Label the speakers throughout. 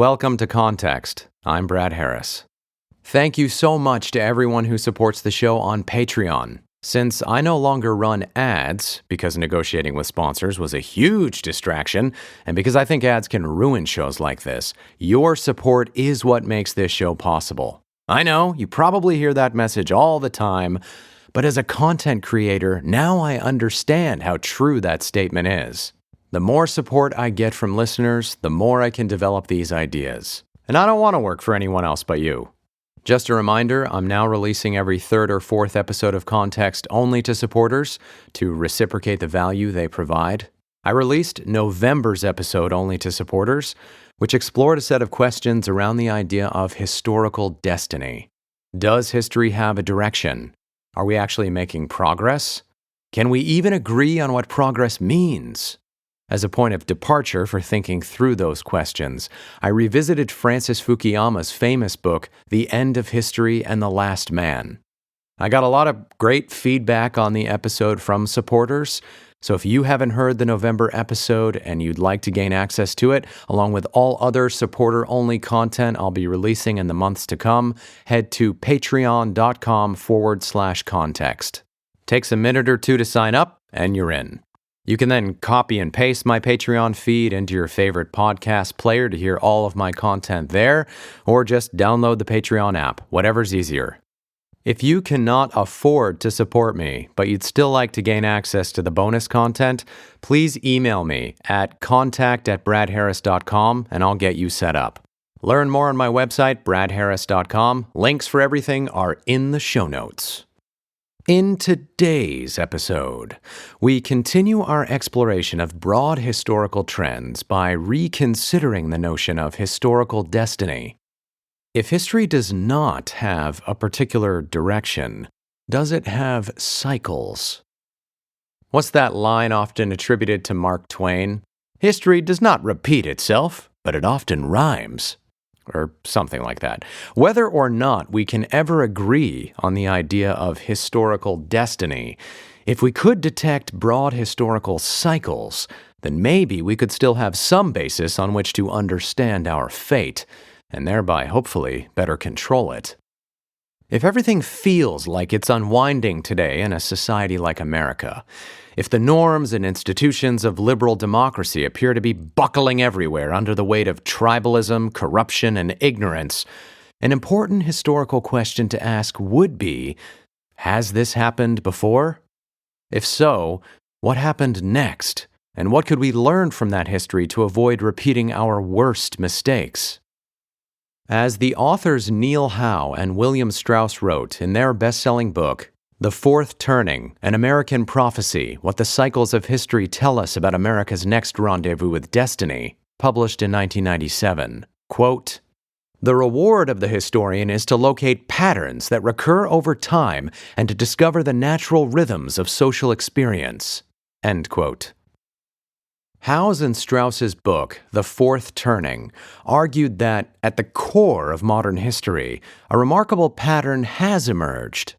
Speaker 1: Welcome to Context. I'm Brad Harris. Thank you so much to everyone who supports the show on Patreon. Since I no longer run ads, because negotiating with sponsors was a huge distraction, and because I think ads can ruin shows like this, your support is what makes this show possible. I know, you probably hear that message all the time, but as a content creator, now I understand how true that statement is. The more support I get from listeners, the more I can develop these ideas. And I don't want to work for anyone else but you. Just a reminder, I'm now releasing every third or fourth episode of Context only to supporters to reciprocate the value they provide. I released November's episode only to supporters, which explored a set of questions around the idea of historical destiny. Does history have a direction? Are we actually making progress? Can we even agree on what progress means? As a point of departure for thinking through those questions, I revisited Francis Fukuyama's famous book, The End of History and the Last Man. I got a lot of great feedback on the episode from supporters, so if you haven't heard the November episode and you'd like to gain access to it, along with all other supporter-only content I'll be releasing in the months to come, head to patreon.com/context. Takes a minute or two to sign up, and you're in. You can then copy and paste my Patreon feed into your favorite podcast player to hear all of my content there, or just download the Patreon app, whatever's easier. If you cannot afford to support me, but you'd still like to gain access to the bonus content, please email me at contact@bradharris.com and I'll get you set up. Learn more on my website, bradharris.com. Links for everything are in the show notes. In today's episode, we continue our exploration of broad historical trends by reconsidering the notion of historical destiny. If history does not have a particular direction, does it have cycles? What's that line often attributed to Mark Twain? History does not repeat itself, but it often rhymes. Or something like that. Whether or not we can ever agree on the idea of historical destiny, if we could detect broad historical cycles, then maybe we could still have some basis on which to understand our fate, and thereby, hopefully, better control it. If everything feels like it's unwinding today in a society like America, if the norms and institutions of liberal democracy appear to be buckling everywhere under the weight of tribalism, corruption, and ignorance, an important historical question to ask would be, has this happened before? If so, what happened next? And what could we learn from that history to avoid repeating our worst mistakes? As the authors Neil Howe and William Strauss wrote in their best-selling book, The Fourth Turning, An American Prophecy, What the Cycles of History Tell Us About America's Next Rendezvous with Destiny, published in 1997, quote, "The reward of the historian is to locate patterns that recur over time and to discover the natural rhythms of social experience." End quote. Howe's and Strauss's book, The Fourth Turning, argued that, at the core of modern history, a remarkable pattern has emerged.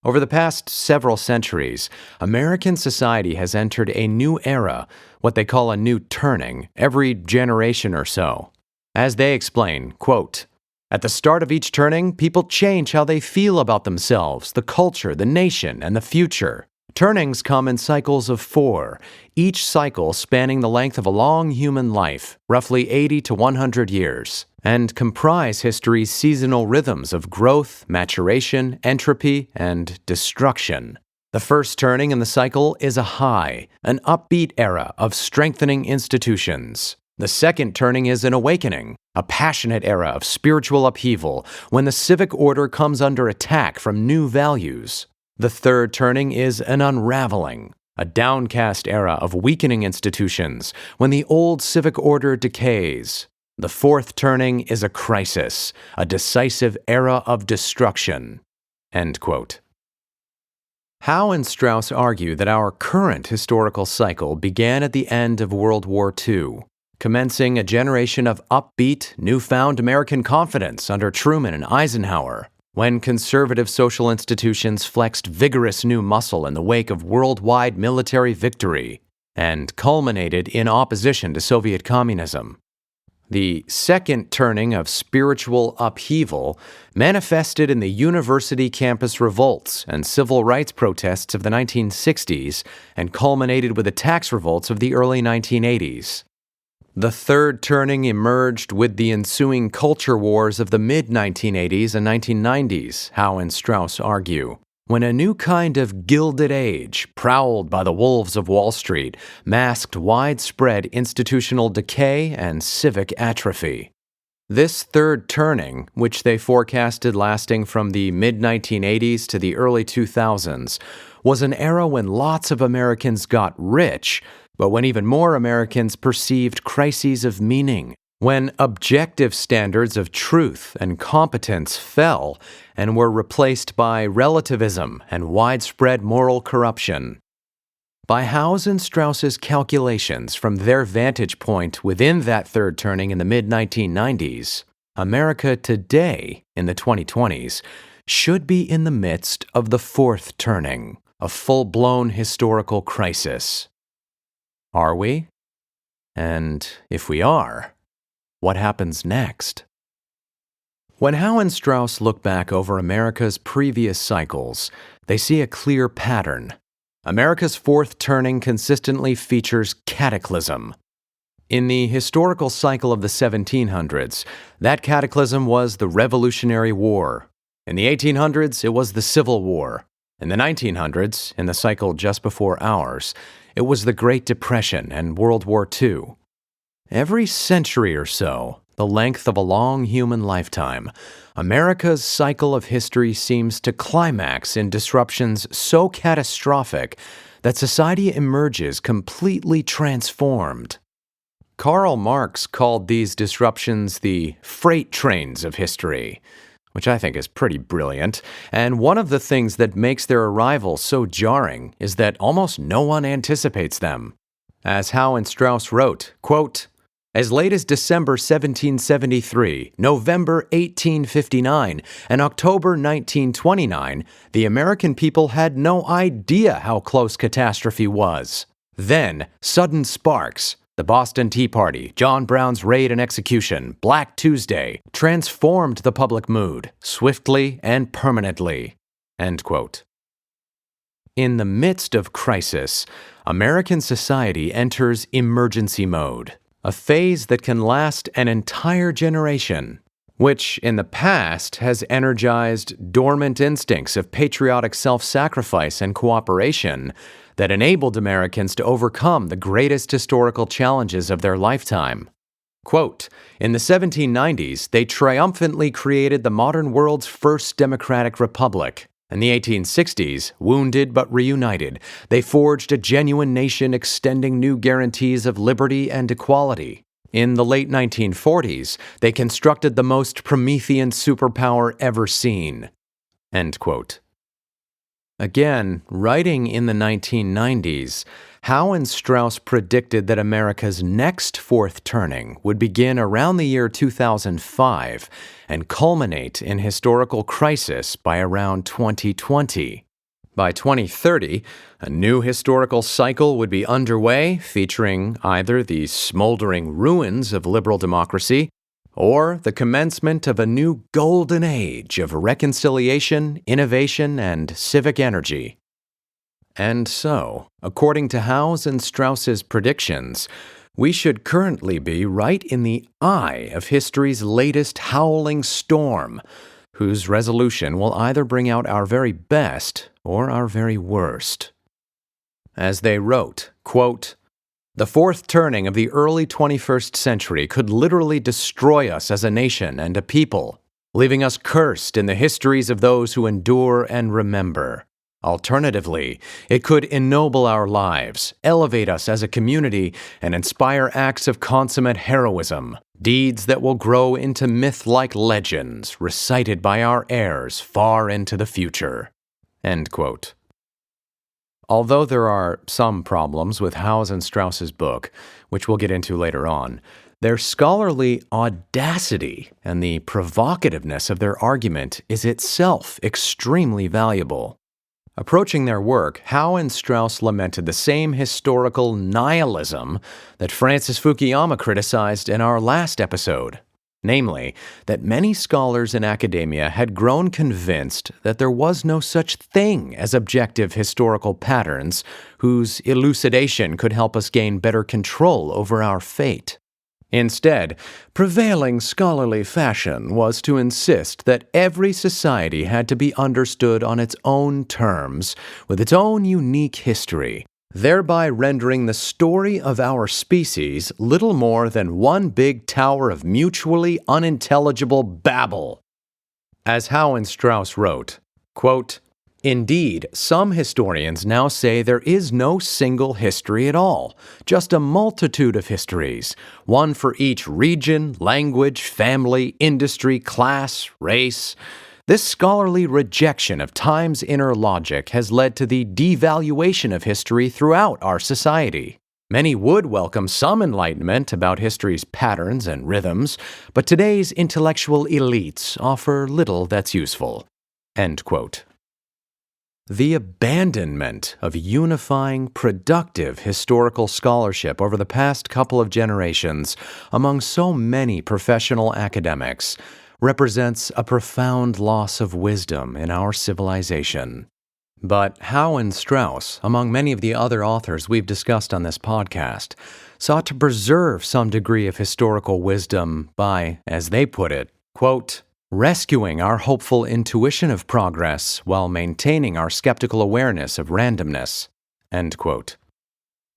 Speaker 1: Over the past several centuries, American society has entered a new era, what they call a new turning, every generation or so. As they explain, quote, "At the start of each turning, people change how they feel about themselves, the culture, the nation, and the future. Turnings come in cycles of 4, each cycle spanning the length of a long human life, roughly 80 to 100 years, and comprise history's seasonal rhythms of growth, maturation, entropy, and destruction. The first turning in the cycle is a high, an upbeat era of strengthening institutions. The second turning is an awakening, a passionate era of spiritual upheaval, when the civic order comes under attack from new values. The third turning is an unraveling, a downcast era of weakening institutions, when the old civic order decays. The fourth turning is a crisis, a decisive era of destruction." End quote. Howe and Strauss argue that our current historical cycle began at the end of World War II, commencing a generation of upbeat, newfound American confidence under Truman and Eisenhower, when conservative social institutions flexed vigorous new muscle in the wake of worldwide military victory, and culminated in opposition to Soviet communism. The second turning of spiritual upheaval manifested in the university campus revolts and civil rights protests of the 1960s and culminated with the tax revolts of the early 1980s. The third turning emerged with the ensuing culture wars of the mid-1980s and 1990s, Howe and Strauss argue, when a new kind of gilded age, prowled by the wolves of Wall Street, masked widespread institutional decay and civic atrophy. This third turning, which they forecasted lasting from the mid-1980s to the early 2000s, was an era when lots of Americans got rich, but when even more Americans perceived crises of meaning, when objective standards of truth and competence fell and were replaced by relativism and widespread moral corruption. By Howe's and Strauss's calculations from their vantage point within that third turning in the mid-1990s, America today, in the 2020s, should be in the midst of the fourth turning, a full-blown historical crisis. Are we? And if we are, what happens next? When Howe and Strauss look back over America's previous cycles, they see a clear pattern. America's fourth turning consistently features cataclysm. In the historical cycle of the 1700s, that cataclysm was the Revolutionary War. In the 1800s, it was the Civil War. In the 1900s, in the cycle just before ours, it was the Great Depression and World War II. Every century or so, the length of a long human lifetime, America's cycle of history seems to climax in disruptions so catastrophic that society emerges completely transformed. Karl Marx called these disruptions the freight trains of history, which I think is pretty brilliant, and one of the things that makes their arrival so jarring is that almost no one anticipates them. As Howe and Strauss wrote, quote, "As late as December 1773, November 1859, and October 1929, the American people had no idea how close catastrophe was. Then, sudden sparks, the Boston Tea Party, John Brown's raid and execution, Black Tuesday, transformed the public mood, swiftly and permanently." End quote. In the midst of crisis, American society enters emergency mode, a phase that can last an entire generation, which in the past has energized dormant instincts of patriotic self-sacrifice and cooperation that enabled Americans to overcome the greatest historical challenges of their lifetime. Quote, "In the 1790s, they triumphantly created the modern world's first democratic republic. In the 1860s, wounded but reunited, they forged a genuine nation extending new guarantees of liberty and equality. In the late 1940s, they constructed the most Promethean superpower ever seen." End quote. Again, writing in the 1990s, Howe and Strauss predicted that America's next fourth turning would begin around the year 2005 and culminate in historical crisis by around 2020. By 2030, a new historical cycle would be underway featuring either the smoldering ruins of liberal democracy or the commencement of a new golden age of reconciliation, innovation, and civic energy. And so, according to Howe's and Strauss's predictions, we should currently be right in the eye of history's latest howling storm, whose resolution will either bring out our very best or our very worst. As they wrote, quote, "The fourth turning of the early 21st century could literally destroy us as a nation and a people, leaving us cursed in the histories of those who endure and remember. Alternatively, it could ennoble our lives, elevate us as a community, and inspire acts of consummate heroism, deeds that will grow into myth-like legends recited by our heirs far into the future." End quote. Although there are some problems with Howe's and Strauss's book, which we'll get into later on, their scholarly audacity and the provocativeness of their argument is itself extremely valuable. Approaching their work, Howe and Strauss lamented the same historical nihilism that Francis Fukuyama criticized in our last episode. Namely, that many scholars in academia had grown convinced that there was no such thing as objective historical patterns whose elucidation could help us gain better control over our fate. Instead, prevailing scholarly fashion was to insist that every society had to be understood on its own terms, with its own unique history, thereby rendering the story of our species little more than one big tower of mutually unintelligible babble. As Howe and Strauss wrote, quote, "Indeed, some historians now say there is no single history at all, just a multitude of histories, one for each region, language, family, industry, class, race. This scholarly rejection of time's inner logic has led to the devaluation of history throughout our society. Many would welcome some enlightenment about history's patterns and rhythms, but today's intellectual elites offer little that's useful." End quote. The abandonment of unifying, productive historical scholarship over the past couple of generations among so many professional academics represents a profound loss of wisdom in our civilization. But Howe and Strauss, among many of the other authors we've discussed on this podcast, sought to preserve some degree of historical wisdom by, as they put it, quote, "rescuing our hopeful intuition of progress while maintaining our skeptical awareness of randomness." End quote.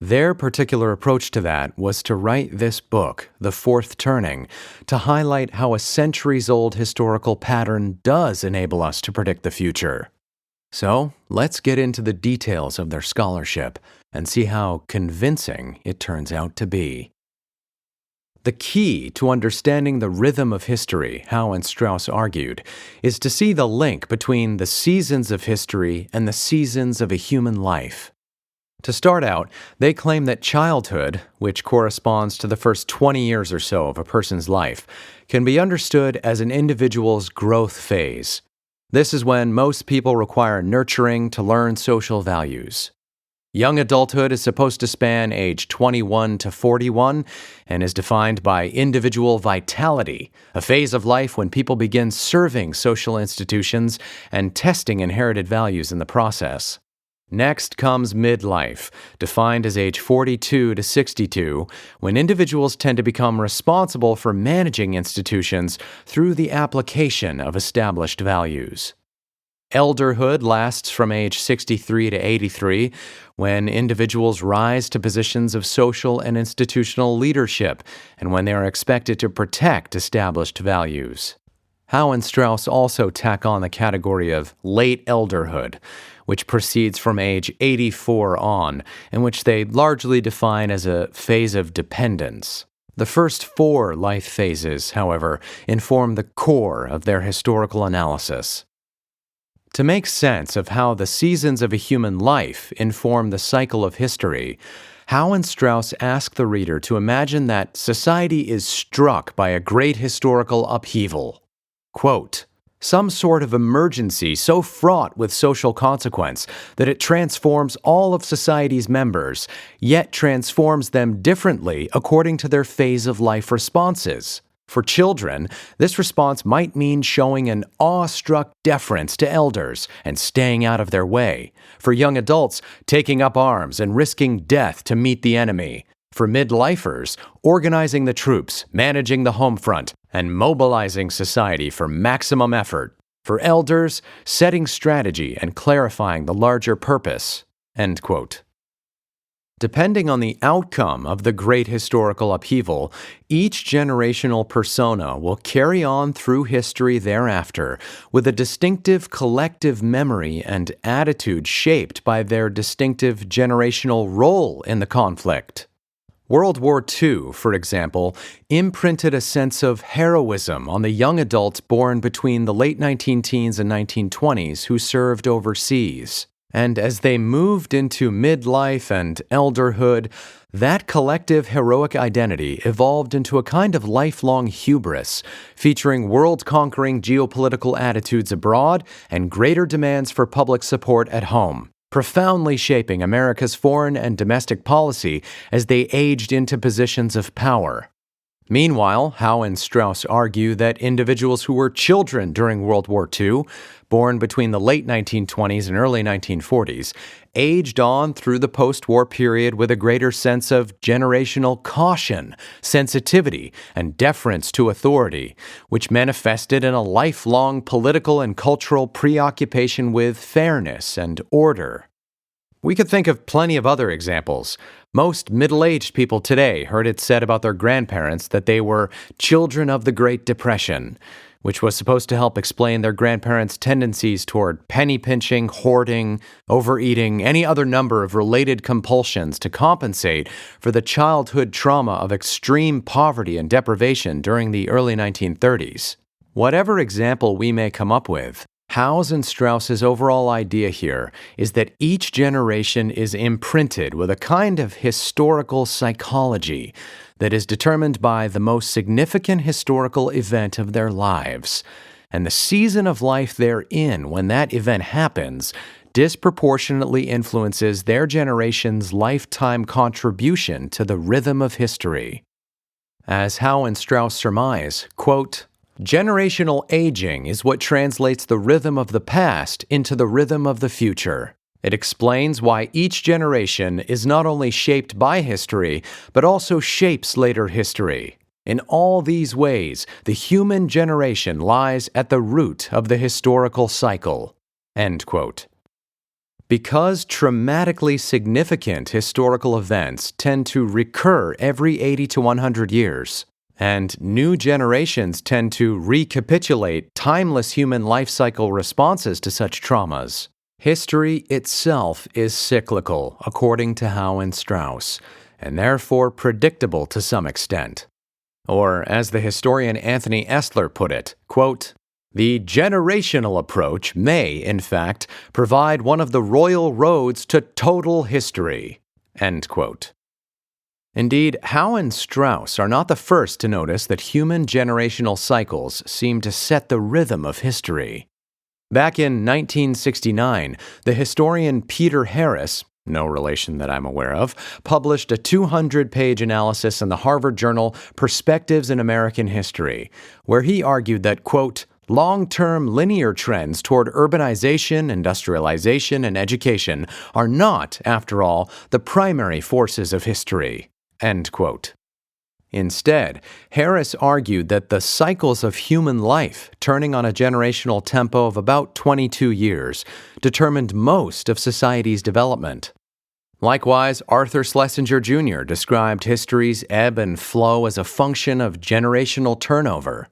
Speaker 1: Their particular approach to that was to write this book, The Fourth Turning, to highlight how a centuries-old historical pattern does enable us to predict the future. So, let's get into the details of their scholarship and see how convincing it turns out to be. The key to understanding the rhythm of history, Howe and Strauss argued, is to see the link between the seasons of history and the seasons of a human life. To start out, they claim that childhood, which corresponds to the first 20 years or so of a person's life, can be understood as an individual's growth phase. This is when most people require nurturing to learn social values. Young adulthood is supposed to span age 21 to 41 and is defined by individual vitality, a phase of life when people begin serving social institutions and testing inherited values in the process. Next comes midlife, defined as age 42 to 62, when individuals tend to become responsible for managing institutions through the application of established values. Elderhood lasts from age 63 to 83, when individuals rise to positions of social and institutional leadership, and when they are expected to protect established values. Howe and Strauss also tack on the category of late elderhood, which proceeds from age 84 on, and which they largely define as a phase of dependence. The first 4 life phases, however, inform the core of their historical analysis. To make sense of how the seasons of a human life inform the cycle of history, Howe and Strauss ask the reader to imagine that society is struck by a great historical upheaval. Quote, "Some sort of emergency so fraught with social consequence that it transforms all of society's members, yet transforms them differently according to their phase of life responses. For children, this response might mean showing an awestruck deference to elders and staying out of their way. For young adults, taking up arms and risking death to meet the enemy. For midlifers, organizing the troops, managing the home front, and mobilizing society for maximum effort. For elders, setting strategy and clarifying the larger purpose." End quote. Depending on the outcome of the great historical upheaval, each generational persona will carry on through history thereafter with a distinctive collective memory and attitude shaped by their distinctive generational role in the conflict. World War II, for example, imprinted a sense of heroism on the young adults born between the late 19-teens and 1920s who served overseas. And as they moved into midlife and elderhood, that collective heroic identity evolved into a kind of lifelong hubris, featuring world-conquering geopolitical attitudes abroad and greater demands for public support at home, profoundly shaping America's foreign and domestic policy as they aged into positions of power. Meanwhile, Howe and Strauss argue that individuals who were children during World War II, born between the late 1920s and early 1940s, aged on through the post-war period with a greater sense of generational caution, sensitivity, and deference to authority, which manifested in a lifelong political and cultural preoccupation with fairness and order. We could think of plenty of other examples. Most middle-aged people today heard it said about their grandparents that they were children of the Great Depression, which was supposed to help explain their grandparents' tendencies toward penny-pinching, hoarding, overeating, any other number of related compulsions to compensate for the childhood trauma of extreme poverty and deprivation during the early 1930s. Whatever example we may come up with, Howe's and Strauss's overall idea here is that each generation is imprinted with a kind of historical psychology that is determined by the most significant historical event of their lives, and the season of life they're in when that event happens disproportionately influences their generation's lifetime contribution to the rhythm of history. As Howe and Strauss surmise, quote, "Generational aging is what translates the rhythm of the past into the rhythm of the future. It explains why each generation is not only shaped by history, but also shapes later history. In all these ways, the human generation lies at the root of the historical cycle." End quote. Because traumatically significant historical events tend to recur every 80 to 100 years, and new generations tend to recapitulate timeless human life cycle responses to such traumas, history itself is cyclical, according to Howe and Strauss, and therefore predictable to some extent. Or, as the historian Anthony Esler put it, quote, "The generational approach may, in fact, provide one of the royal roads to total history." End quote. Indeed, Howe and Strauss are not the first to notice that human generational cycles seem to set the rhythm of history. Back in 1969, the historian Peter Harris, no relation that I'm aware of, published a 200-page analysis in the Harvard journal Perspectives in American History, where he argued that, quote, "long-term linear trends toward urbanization, industrialization, and education are not, after all, the primary forces of history." End quote. Instead, Harris argued that the cycles of human life, turning on a generational tempo of about 22 years, determined most of society's development. Likewise, Arthur Schlesinger Jr. described history's ebb and flow as a function of generational turnover.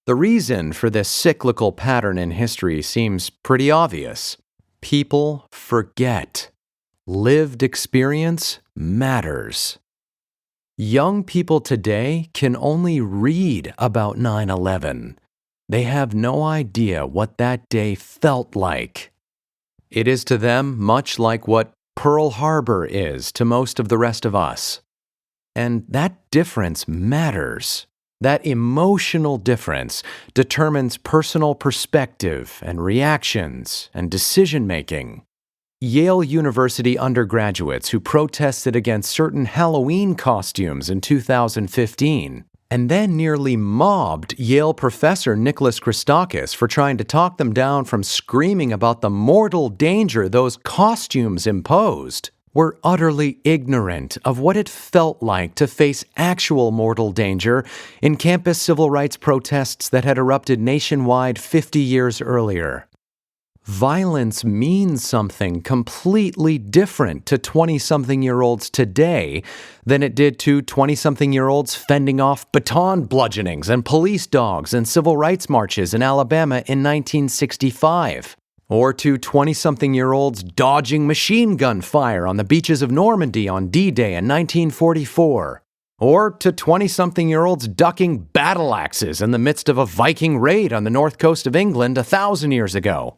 Speaker 1: The reason for this cyclical pattern in history seems pretty obvious. People forget. Lived experience matters. Young people today can only read about 9/11. They have no idea what that day felt like. It is to them much like what Pearl Harbor is to most of the rest of us. And that difference matters. That emotional difference determines personal perspective and reactions and decision-making. Yale University undergraduates who protested against certain Halloween costumes in 2015 and then nearly mobbed Yale professor Nicholas Christakis for trying to talk them down from screaming about the mortal danger those costumes imposed, were utterly ignorant of what it felt like to face actual mortal danger in campus civil rights protests that had erupted nationwide 50 years earlier. Violence means something completely different to 20-something-year-olds today than it did to 20-something-year-olds fending off baton bludgeonings and police dogs and civil rights marches in Alabama in 1965, or to 20-something-year-olds dodging machine gun fire on the beaches of Normandy on D-Day in 1944, or to 20-something-year-olds ducking battle axes in the midst of a Viking raid on the north coast of England 1,000 years ago.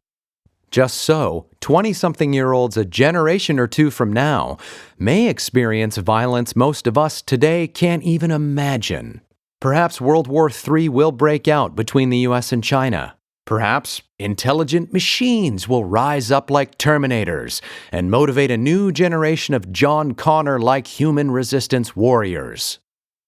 Speaker 1: Just so, 20-something-year-olds a generation or two from now may experience violence most of us today can't even imagine. Perhaps World War III will break out between the US and China. Perhaps intelligent machines will rise up like Terminators and motivate a new generation of John Connor-like human resistance warriors.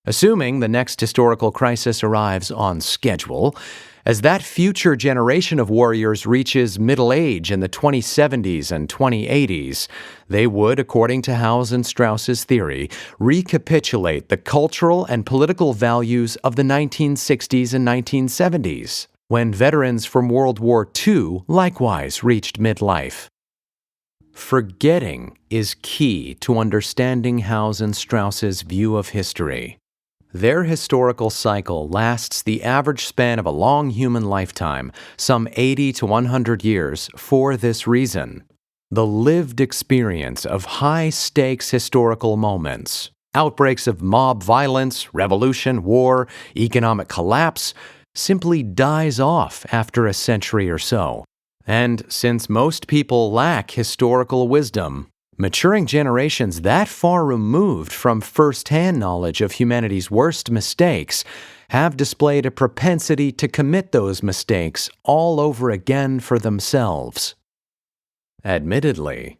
Speaker 1: Assuming the next historical crisis arrives on schedule, as that future generation of warriors reaches middle age in the 2070s and 2080s, they would, according to Howe's and Strauss's theory, recapitulate the cultural and political values of the 1960s and 1970s, when veterans from World War II likewise reached midlife. Forgetting is key to understanding Howe's and Strauss's view of history. Their historical cycle lasts the average span of a long human lifetime, some 80 to 100 years, for this reason. The lived experience of high-stakes historical moments, outbreaks of mob violence, revolution, war, economic collapse, simply dies off after a century or so. And since most people lack historical wisdom, maturing generations that far removed from first-hand knowledge of humanity's worst mistakes have displayed a propensity to commit those mistakes all over again for themselves. Admittedly,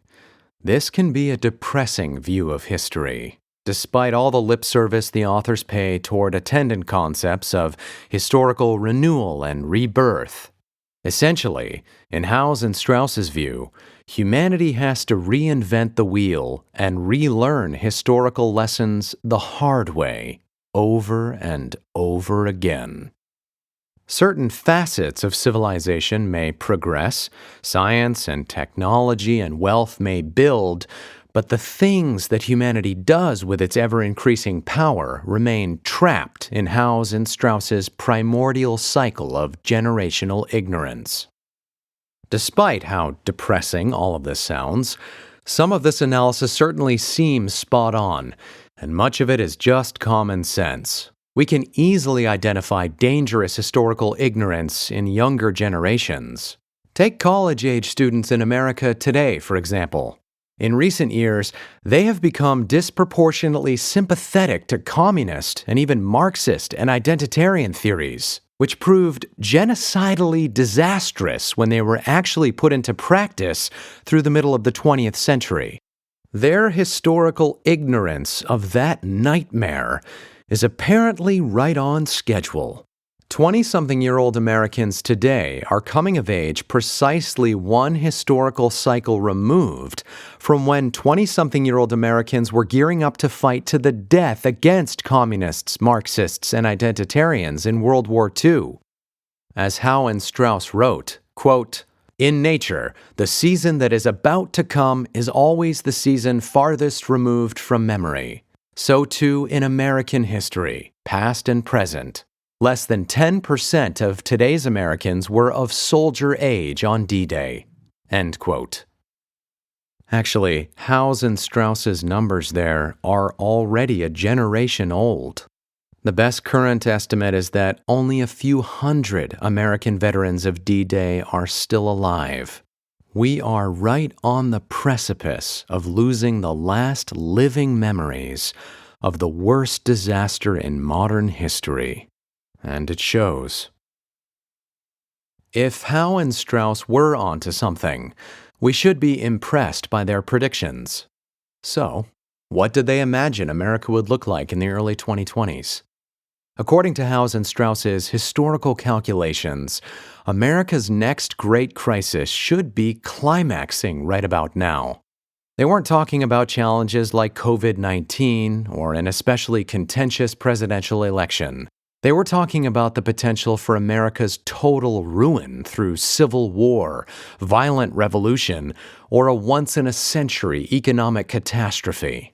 Speaker 1: this can be a depressing view of history, despite all the lip service the authors pay toward attendant concepts of historical renewal and rebirth. Essentially, in Howe's and Strauss's view, humanity has to reinvent the wheel and relearn historical lessons the hard way, over and over again. Certain facets of civilization may progress, science and technology and wealth may build, but the things that humanity does with its ever-increasing power remain trapped in Howe's and Strauss's primordial cycle of generational ignorance. Despite how depressing all of this sounds, some of this analysis certainly seems spot on, and much of it is just common sense. We can easily identify dangerous historical ignorance in younger generations. Take college-age students in America today, for example. In recent years, they have become disproportionately sympathetic to communist and even Marxist and identitarian theories, which proved genocidally disastrous when they were actually put into practice through the middle of the 20th century. Their historical ignorance of that nightmare is apparently right on schedule. 20-something-year-old Americans today are coming of age precisely one historical cycle removed from when 20-something-year-old Americans were gearing up to fight to the death against communists, Marxists, and identitarians in World War II. As Howe and Strauss wrote, quote, "In nature, the season that is about to come is always the season farthest removed from memory. So too in American history, past and present. Less than 10% of today's Americans were of soldier age on D-Day." End quote. Actually, Howe's and Strauss's numbers there are already a generation old. The best current estimate is that only a few hundred American veterans of D-Day are still alive. We are right on the precipice of losing the last living memories of the worst disaster in modern history. And it shows. If Howe and Strauss were onto something, we should be impressed by their predictions. So, what did they imagine America would look like in the early 2020s? According to Howe's and Strauss's historical calculations, America's next great crisis should be climaxing right about now. They weren't talking about challenges like COVID-19 or an especially contentious presidential election. They were talking about the potential for America's total ruin through civil war, violent revolution, or a once-in-a-century economic catastrophe.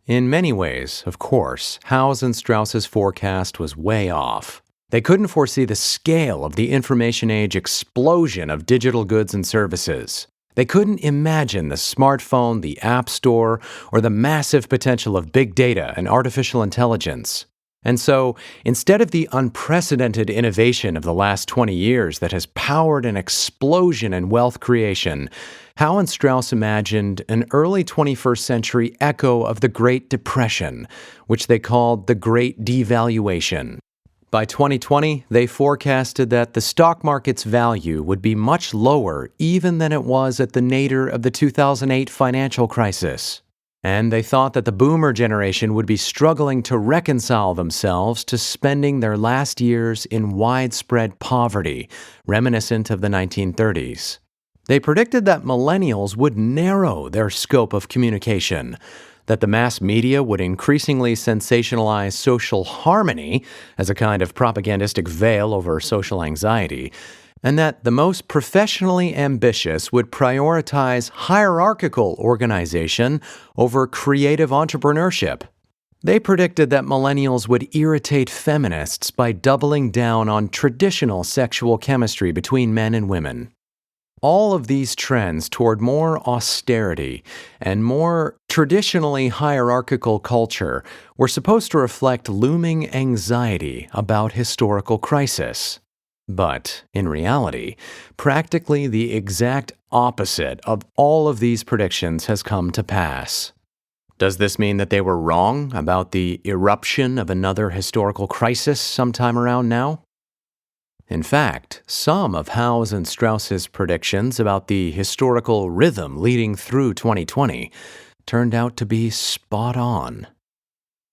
Speaker 1: In many ways, of course, Howe's and Strauss's forecast was way off. They couldn't foresee the scale of the information age explosion of digital goods and services. They couldn't imagine the smartphone, the app store, or the massive potential of big data and artificial intelligence. And so, instead of the unprecedented innovation of the last 20 years that has powered an explosion in wealth creation, Howe and Strauss imagined an early 21st century echo of the Great Depression, which they called the Great Devaluation. By 2020, they forecasted that the stock market's value would be much lower even than it was at the nadir of the 2008 financial crisis. And they thought that the boomer generation would be struggling to reconcile themselves to spending their last years in widespread poverty, reminiscent of the 1930s. They predicted that millennials would narrow their scope of communication, that the mass media would increasingly sensationalize social harmony as a kind of propagandistic veil over social anxiety, and that the most professionally ambitious would prioritize hierarchical organization over creative entrepreneurship. They predicted that millennials would irritate feminists by doubling down on traditional sexual chemistry between men and women. All of these trends toward more austerity and more traditionally hierarchical culture were supposed to reflect looming anxiety about historical crisis. But, in reality, practically the exact opposite of all of these predictions has come to pass. Does this mean that they were wrong about the eruption of another historical crisis sometime around now? In fact, some of Howe's and Strauss's predictions about the historical rhythm leading through 2020 turned out to be spot on.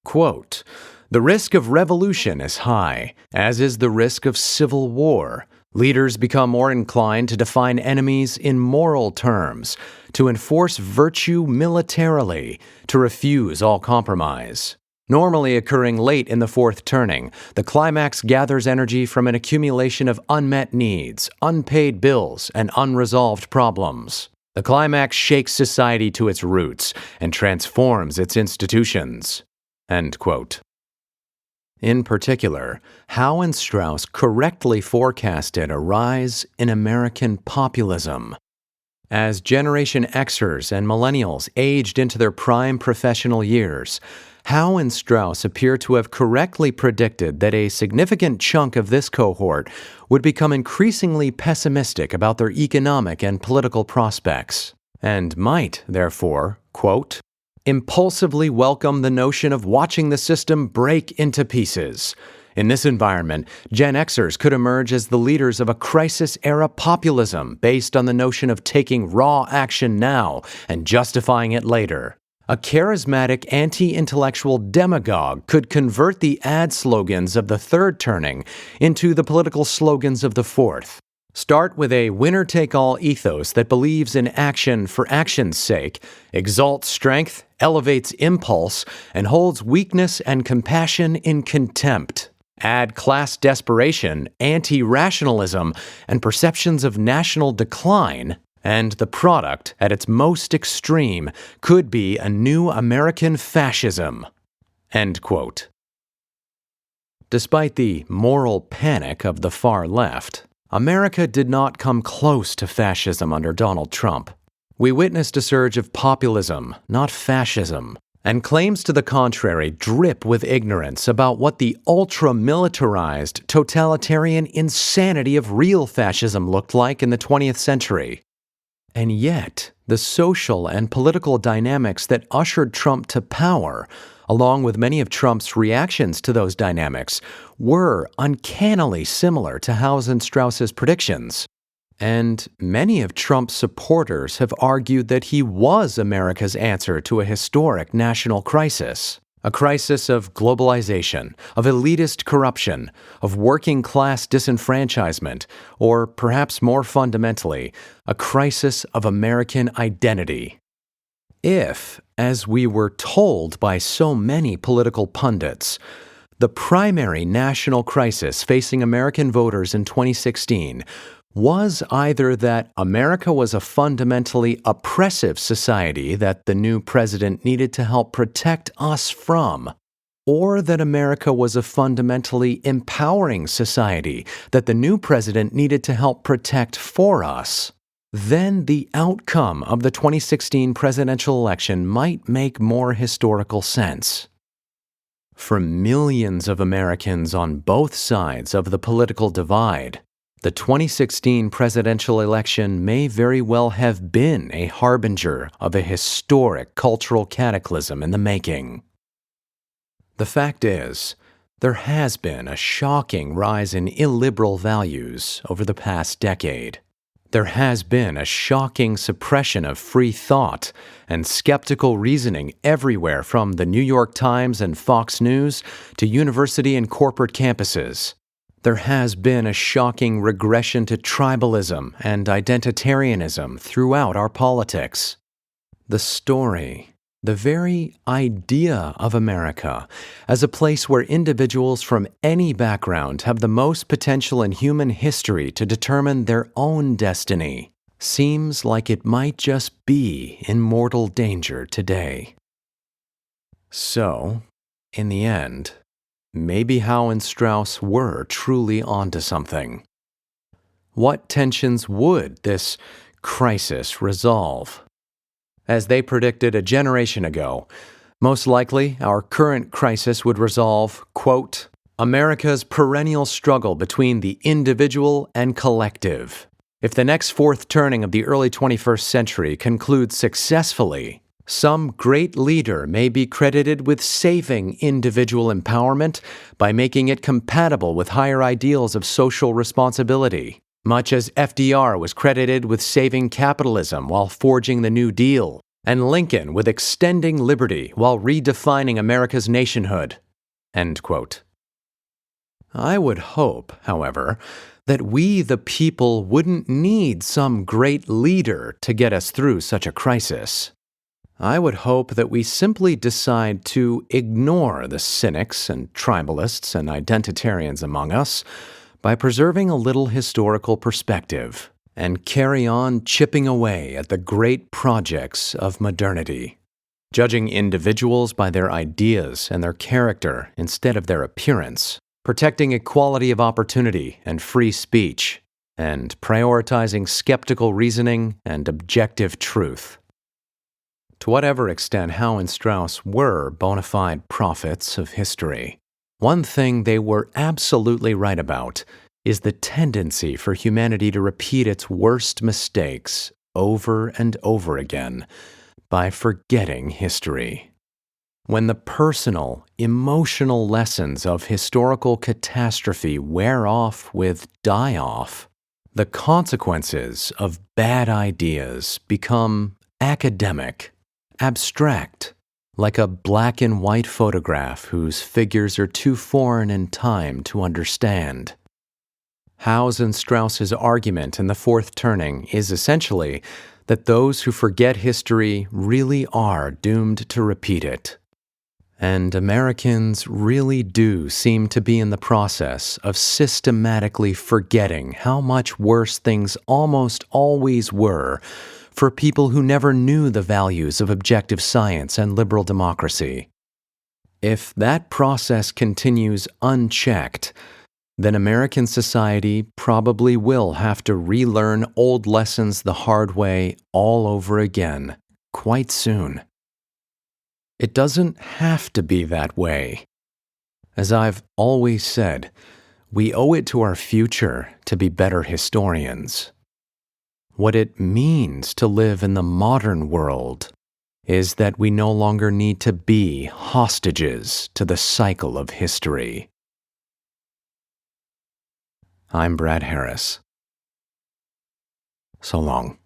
Speaker 1: Quote, "The risk of revolution is high, as is the risk of civil war. Leaders become more inclined to define enemies in moral terms, to enforce virtue militarily, to refuse all compromise. Normally occurring late in the fourth turning, the climax gathers energy from an accumulation of unmet needs, unpaid bills, and unresolved problems. The climax shakes society to its roots and transforms its institutions." End quote. In particular, Howe and Strauss correctly forecasted a rise in American populism. As Generation Xers and Millennials aged into their prime professional years, Howe and Strauss appear to have correctly predicted that a significant chunk of this cohort would become increasingly pessimistic about their economic and political prospects, and might, therefore, quote, "impulsively welcome the notion of watching the system break into pieces. In this environment, Gen Xers could emerge as the leaders of a crisis-era populism based on the notion of taking raw action now and justifying it later. A charismatic anti-intellectual demagogue could convert the ad slogans of the third turning into the political slogans of the fourth. Start with a winner-take-all ethos that believes in action for action's sake, exalts strength, elevates impulse, and holds weakness and compassion in contempt. Add class desperation, anti-rationalism, and perceptions of national decline, and the product, at its most extreme, could be a new American fascism." End quote. Despite the moral panic of the far left, America did not come close to fascism under Donald Trump. We witnessed a surge of populism, not fascism, and claims to the contrary drip with ignorance about what the ultra-militarized, totalitarian insanity of real fascism looked like in the 20th century. And yet, the social and political dynamics that ushered Trump to power, along with many of Trump's reactions to those dynamics, were uncannily similar to Howe's and Strauss's predictions. And many of Trump's supporters have argued that he was America's answer to a historic national crisis. A crisis of globalization, of elitist corruption, of working-class disenfranchisement, or perhaps more fundamentally, a crisis of American identity. If, as we were told by so many political pundits, the primary national crisis facing American voters in 2016 was either that America was a fundamentally oppressive society that the new president needed to help protect us from, or that America was a fundamentally empowering society that the new president needed to help protect for us, then the outcome of the 2016 presidential election might make more historical sense. For millions of Americans on both sides of the political divide, the 2016 presidential election may very well have been a harbinger of a historic cultural cataclysm in the making. The fact is, there has been a shocking rise in illiberal values over the past decade. There has been a shocking suppression of free thought and skeptical reasoning everywhere from the New York Times and Fox News to university and corporate campuses. There has been a shocking regression to tribalism and identitarianism throughout our politics. The story, the very idea of America as a place where individuals from any background have the most potential in human history to determine their own destiny, seems like it might just be in mortal danger today. So, in the end, maybe Howe and Strauss were truly onto something. What tensions would this crisis resolve? As they predicted a generation ago, most likely our current crisis would resolve, quote, America's perennial struggle between the individual and collective. If the next fourth turning of the early 21st century concludes successfully, some great leader may be credited with saving individual empowerment by making it compatible with higher ideals of social responsibility, much as FDR was credited with saving capitalism while forging the New Deal, and Lincoln with extending liberty while redefining America's nationhood. End quote. I would hope, however, that we the people wouldn't need some great leader to get us through such a crisis. I would hope that we simply decide to ignore the cynics and tribalists and identitarians among us by preserving a little historical perspective and carry on chipping away at the great projects of modernity, judging individuals by their ideas and their character instead of their appearance, protecting equality of opportunity and free speech, and prioritizing skeptical reasoning and objective truth. To whatever extent Howe and Strauss were bona fide prophets of history, one thing they were absolutely right about is the tendency for humanity to repeat its worst mistakes over and over again by forgetting history. When the personal, emotional lessons of historical catastrophe wear off with die-off, the consequences of bad ideas become academic, abstract, like a black and white photograph whose figures are too foreign in time to understand. Howe's and Strauss's argument in the fourth turning is essentially that those who forget history really are doomed to repeat it. And Americans really do seem to be in the process of systematically forgetting how much worse things almost always were for people who never knew the values of objective science and liberal democracy. If that process continues unchecked, then American society probably will have to relearn old lessons the hard way all over again, quite soon. It doesn't have to be that way. As I've always said, we owe it to our future to be better historians. What it means to live in the modern world is that we no longer need to be hostages to the cycle of history. I'm Brad Harris. So long.